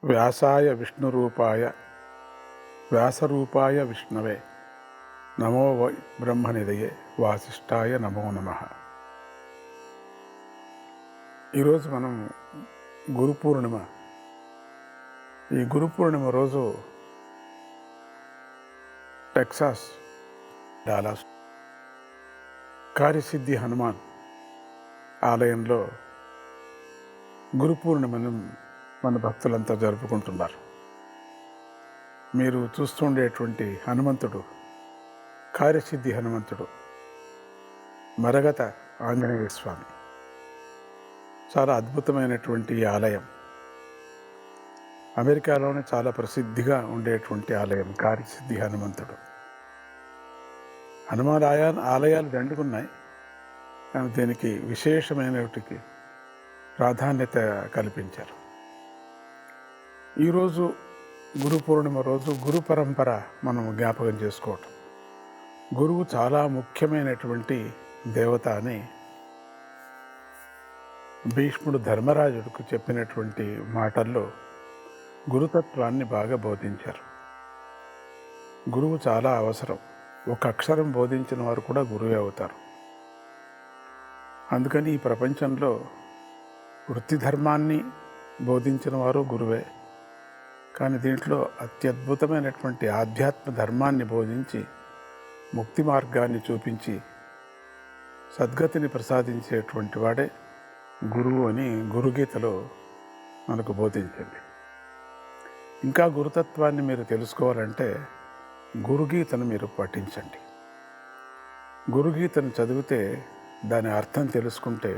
వ్యాసాయ విష్ణురూపాయ వ్యాసరూపాయ విష్ణవే నమో వై బ్రహ్మనిధయే వాసిష్ఠాయ నమో నమః. ఈరోజు మనం గురు పూర్ణిమ. ఈ గురు పూర్ణిమ రోజు టెక్సాస్ డాలాస్ కార్యసిద్ధి హనుమాన్ ఆలయంలో గురు పూర్ణిమను మన భక్తులంతా జరుపుకుంటున్నారు. మీరు చూస్తుండేటువంటి హనుమంతుడు కార్యసిద్ధి హనుమంతుడు, మరగత ఆంజనేయ స్వామి. చాలా అద్భుతమైనటువంటి ఈ ఆలయం అమెరికాలోనే చాలా ప్రసిద్ధిగా ఉండేటువంటి ఆలయం కార్యసిద్ధి హనుమంతుడు. హనుమాన్ ఆలయాలు దండుకున్నాయి, కానీ దీనికి విశేషమైనటికి ప్రాధాన్యత కల్పించారు. ఈరోజు గురు పూర్ణిమ రోజు గురు పరంపర మనం జ్ఞాపకం చేసుకోవటం. గురువు చాలా ముఖ్యమైనటువంటి దేవత అని భీష్ముడు ధర్మరాజుడికి చెప్పినటువంటి మాటల్లో గురుతత్వాన్ని బాగా బోధించారు. గురువు చాలా అవసరం. ఒక అక్షరం బోధించిన వారు కూడా గురువే అవుతారు. అందుకని ఈ ప్రపంచంలో వృత్తి ధర్మాన్ని బోధించిన వారు గురువే, కానీ దీంట్లో అత్యద్భుతమైనటువంటి ఆధ్యాత్మ ధర్మాన్ని బోధించి ముక్తి మార్గాన్ని చూపించి సద్గతిని ప్రసాదించేటువంటి వాడే గురువు అని గురుగీతలో మనకు బోధించింది. ఇంకా గురుతత్వాన్ని మీరు తెలుసుకోవాలంటే గురుగీతను మీరు పఠించండి. గురుగీతను చదివితే దాని అర్థం తెలుసుకుంటే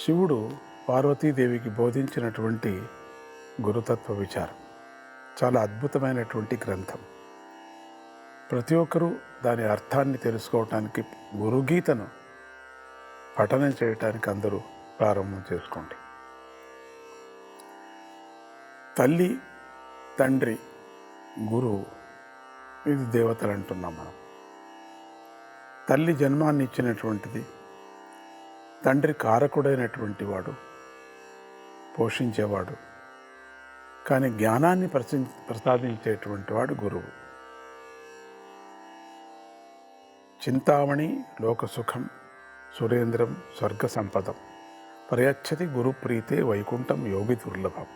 శివుడు పార్వతీదేవికి బోధించినటువంటి గురుతత్వ విచారం చాలా అద్భుతమైనటువంటి గ్రంథం. ప్రతి ఒక్కరూ దాని అర్థాన్ని తెలుసుకోవటానికి గురుగీతను పఠనం చేయటానికి అందరూ ప్రారంభం చేసుకోండి. తల్లి, తండ్రి, గురువు, ఇది దేవతలు అంటున్నాం మనం. తల్లి జన్మాన్ని ఇచ్చినటువంటిది, తండ్రి కారకుడైనటువంటి వాడు, పోషించేవాడు, కానీ జ్ఞానాన్ని ప్రసాదించేటువంటి వాడు గురువు. చింతామణి లోకసుఖం సురేంద్రం స్వర్గ సంపదం ప్రయచ్చతి గురుప్రీతే వైకుంఠం యోగి దుర్లభం.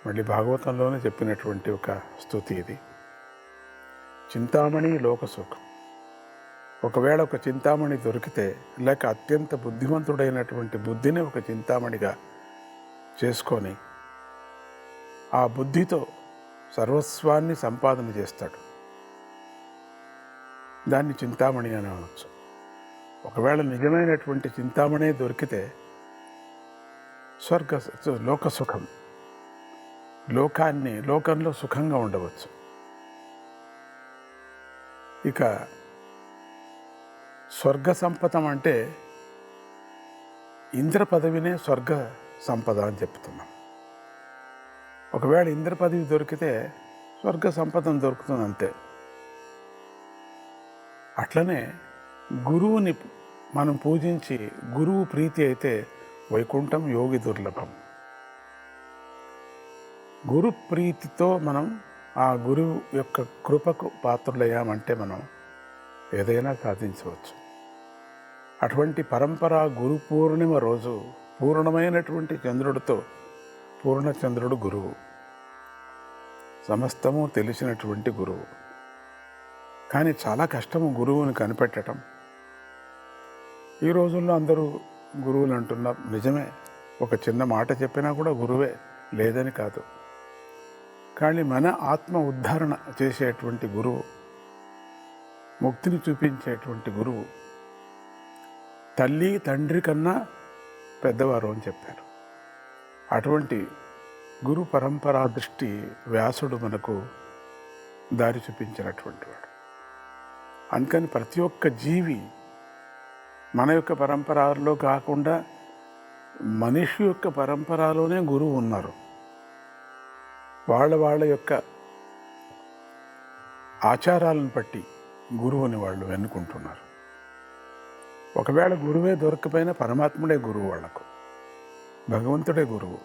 మళ్ళీ భాగవతంలోనే చెప్పినటువంటి ఒక స్తుతి ఇది. చింతామణి లోకసుఖం. ఒకవేళ ఒక చింతామణి దొరికితే, లేక అత్యంత బుద్ధిమంతుడైనటువంటి బుద్ధిని ఒక చింతామణిగా చేసుకొని ఆ బుద్ధితో సర్వస్వాన్ని సంపాదన చేస్తాడు. దాన్ని చింతామణి అని అనవచ్చు. ఒకవేళ నిజమైనటువంటి చింతామణి దొరికితే లోకసుఖం, లోకంలో సుఖంగా ఉండవచ్చు. ఇక స్వర్గ సంపదం అంటే ఇంద్ర పదవినే స్వర్గ సంపద అని చెప్తున్నాం. ఒకవేళ ఇంద్ర పదవి దొరికితే స్వర్గ సంపదం దొరుకుతుంది అంతే. అట్లనే గురువుని మనం పూజించి గురువు ప్రీతి అయితే వైకుంఠం యోగి దుర్లభం. గురు ప్రీతితో మనం ఆ గురువు యొక్క కృపకు పాత్రులయ్యామంటే మనం ఏదైనా సాధించవచ్చు. అటువంటి పరంపర గురు పూర్ణిమ రోజు పూర్ణమైనటువంటి చంద్రుడితో, పూర్ణచంద్రుడు గురువు, సమస్తము తెలిసినటువంటి గురువు. కానీ చాలా కష్టము గురువుని కనిపెట్టడం. ఈ రోజుల్లో అందరూ గురువులు అంటున్నారు, నిజమే. ఒక చిన్న మాట చెప్పినా కూడా గురువే, లేదని కాదు. కానీ మన ఆత్మ ఉద్ధరణ చేసేటువంటి గురువు, ముక్తిని చూపించేటువంటి గురువు తల్లి తండ్రి కన్నా పెద్దవారు అని చెప్పారు. అటువంటి గురు పరంపరా దృష్టి వ్యాసుడు మనకు దారి చూపించినటువంటి వాడు. అందుకని ప్రతి ఒక్క జీవి మన యొక్క పరంపరలో కాకుండా మనిషి యొక్క పరంపరలోనే గురువు ఉన్నారు. వాళ్ళ యొక్క ఆచారాలను బట్టి గురువుని వాళ్ళు ఎన్నుకుంటున్నారు. ఒకవేళ గురువే దొరకపోయినా పరమాత్ముడే గురువు, వాళ్లకు భగవంతుడే గురువు.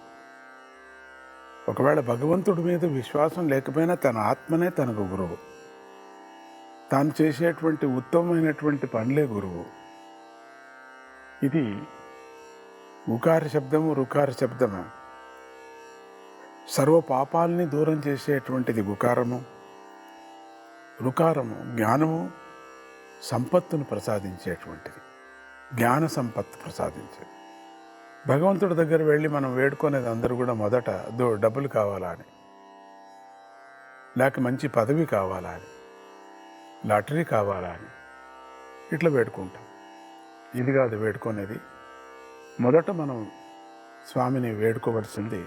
ఒకవేళ భగవంతుడి మీద విశ్వాసం లేకపోయినా తన ఆత్మనే తనకు గురువు. తాను చేసేటువంటి ఉత్తమమైనటువంటి పనులే గురువు. ఇది ఉకార శబ్దము, రుకార శబ్దము. సర్వ పాపాలని దూరం చేసేటువంటిది గుకారము. రుకారము జ్ఞానము, సంపత్తును ప్రసాదించేటువంటిది, జ్ఞాన సంపత్తు ప్రసాదించేది. భగవంతుడి దగ్గర వెళ్ళి మనం వేడుకునేది అందరూ కూడా మొదట డబ్బులు కావాలా అని, లేక మంచి పదవి కావాలా అని, లాటరీ కావాలా అని ఇట్లా వేడుకుంటాం. ఇది కాదు వేడుకునేది. మొదట మనం స్వామిని వేడుకోవలసింది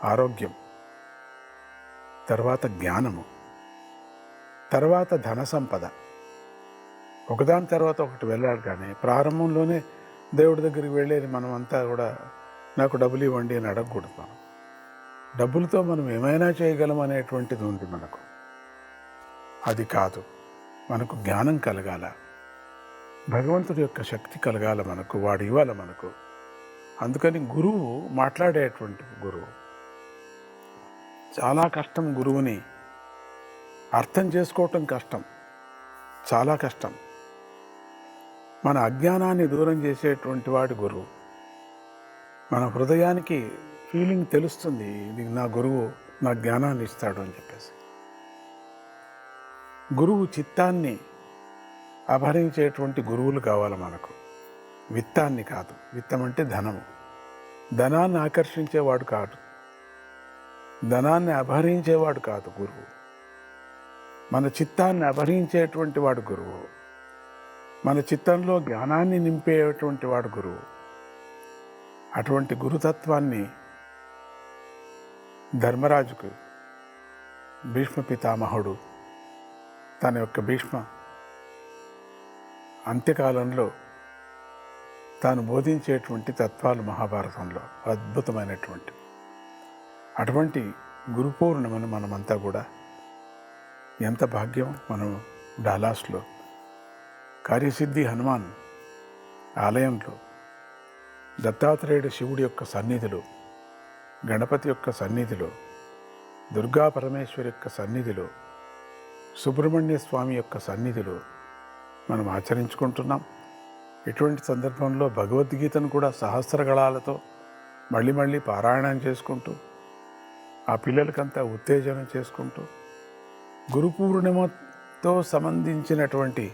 ఆరోగ్యం, తర్వాత జ్ఞానము, తర్వాత ధన సంపద. ఒకదాని తర్వాత ఒకటి వెళ్ళాలి. కానీ ప్రారంభంలోనే దేవుడి దగ్గరికి వెళ్ళేది మనం అంతా కూడా నాకు డబ్బులు ఇవ్వండి అని అడగకూడదు. మనం డబ్బులతో మనం ఏమైనా చేయగలం అనేటువంటిది ఉంది మనకు. అది కాదు. మనకు జ్ఞానం కలగాల, భగవంతుడి యొక్క శక్తి కలగాల మనకు, వాడు ఇవ్వాలి మనకు. అందుకని గురువు మాట్లాడేటువంటి గురువు చాలా కష్టం. గురువుని అర్థం చేసుకోవటం కష్టం, చాలా కష్టం. మన అజ్ఞానాన్ని దూరం చేసేటువంటి వాడి గురువు. మన హృదయానికి ఫీలింగ్ తెలుస్తుంది, ఇది నా గురువు నా జ్ఞానాన్ని ఇస్తాడు అని చెప్పేసి. గురువు చిత్తాన్ని అపహరించేటువంటి గురువులు కావాలి మనకు, విత్తాన్ని కాదు. విత్తం అంటే ధనము. ధనాన్ని ఆకర్షించేవాడు కాదు, ధనాన్ని అపహరించేవాడు కాదు గురువు. మన చిత్తాన్ని అపహరించేటువంటి వాడు గురువు. మన చిత్తంలో జ్ఞానాన్ని నింపేటువంటి వాడు గురువు. అటువంటి గురుతత్వాన్ని ధర్మరాజుకు భీష్మ పితామహుడు తన యొక్క భీష్మ అంత్యకాలంలో తాను బోధించేటువంటి తత్వాలు మహాభారతంలో అద్భుతమైనటువంటి. అటువంటి గురు పౌర్ణిమను మనమంతా కూడా ఎంత భాగ్యం. మనం డాలాస్లో కార్యసిద్ధి హనుమాన్ ఆలయంలో దత్తాత్రేయుడు శివుడి యొక్క సన్నిధిలో, గణపతి యొక్క సన్నిధిలో, దుర్గా పరమేశ్వరి యొక్క సన్నిధిలో, సుబ్రహ్మణ్య స్వామి యొక్క సన్నిధిలో మనం ఆచరించుకుంటున్నాం. ఇటువంటి సందర్భంలో భగవద్గీతను కూడా సహస్రగళాలతో మళ్ళీ మళ్ళీ పారాయణం చేసుకుంటూ, ఆ పిల్లలకంతా ఉత్తేజనం చేసుకుంటూ, గురు పూర్ణిమతో సంబంధించినటువంటి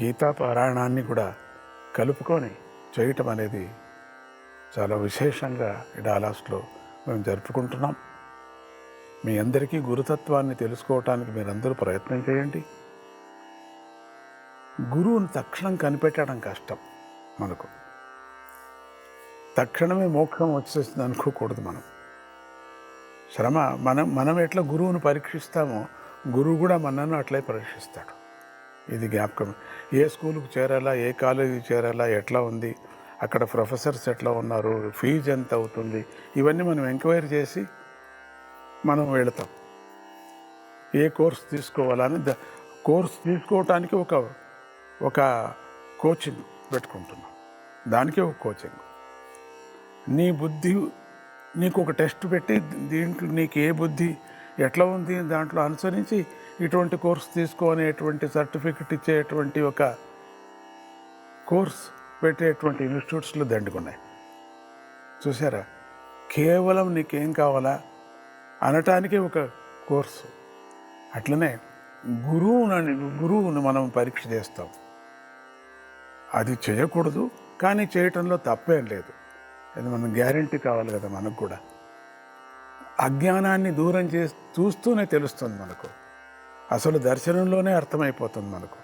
గీతా పారాయణాన్ని కూడా కలుపుకొని చేయటం అనేది చాలా విశేషంగా డాలాస్లో మేము జరుపుకుంటున్నాం. మీ అందరికీ గురుతత్వాన్ని తెలుసుకోవటానికి మీరందరూ ప్రయత్నం చేయండి. గురువుని తక్షణం కనిపెట్టడం కష్టం. మనకు తక్షణమే మోక్షం వచ్చేస్తుంది అనుకోకూడదు. మనం శ్రమ, మనం ఎట్లా గురువుని పరీక్షిస్తామో గురువు కూడా మనను అట్లే పరీక్షిస్తాడు. ఇది జ్ఞాపకం. ఏ స్కూలుకు చేరాలా, ఏ కాలేజీకి చేరాలా, ఎట్లా ఉంది, అక్కడ ప్రొఫెసర్స్ ఎట్లా ఉన్నారు, ఫీజు ఎంత అవుతుంది, ఇవన్నీ మనం ఎంక్వైరీ చేసి మనం వెళతాం. ఏ కోర్స్ తీసుకోవాలని కోర్స్ తీసుకోవటానికి ఒక కోచింగ్ పెట్టుకుంటున్నాం. దానికే ఒక కోచింగ్. నీ బుద్ధి నీకు ఒక టెస్ట్ పెట్టి దీంట్లో నీకు ఏ బుద్ధి ఎట్లా ఉంది దాంట్లో అనుసరించి ఇటువంటి కోర్స్ తీసుకోనేటువంటి సర్టిఫికెట్ ఇచ్చేటువంటి ఒక కోర్స్ పెట్టేటువంటి ఇన్స్టిట్యూట్స్లో దండుకున్నాయి. చూసారా? కేవలం నీకేం కావాలా అనటానికే ఒక కోర్సు. అట్లనే గురువుని మనం పరీక్ష చేస్తాం. అది చేయకూడదు, కానీ చేయటంలో తప్పేం లేదు. అది మనం గ్యారెంటీ కావాలి కదా. మనకు కూడా అజ్ఞానాన్ని దూరం చూస్తూనే తెలుస్తుంది మనకు. అసలు దర్శనంలోనే అర్థమైపోతుంది మనకు.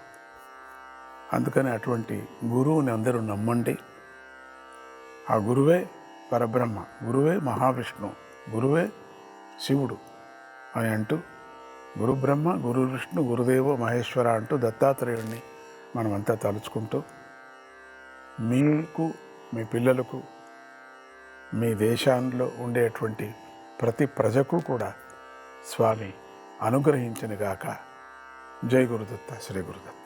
అందుకని అటువంటి గురువుని అందరూ నమ్మండి. ఆ గురువే పరబ్రహ్మ, గురువే మహావిష్ణువు, గురువే శివుడు అని అంటూ గురు బ్రహ్మ, గురు విష్ణు, గురుదేవో మహేశ్వర అంటూ దత్తాత్రేయుడిని మనమంతా తలుచుకుంటూ మీకు, మీ పిల్లలకు, మీ దేశంలో ఉండేటువంటి ప్రతి ప్రజకు కూడా స్వామి అనుగ్రహించునుగాక. జై గురుదత్త, శ్రీ గురుదత్త.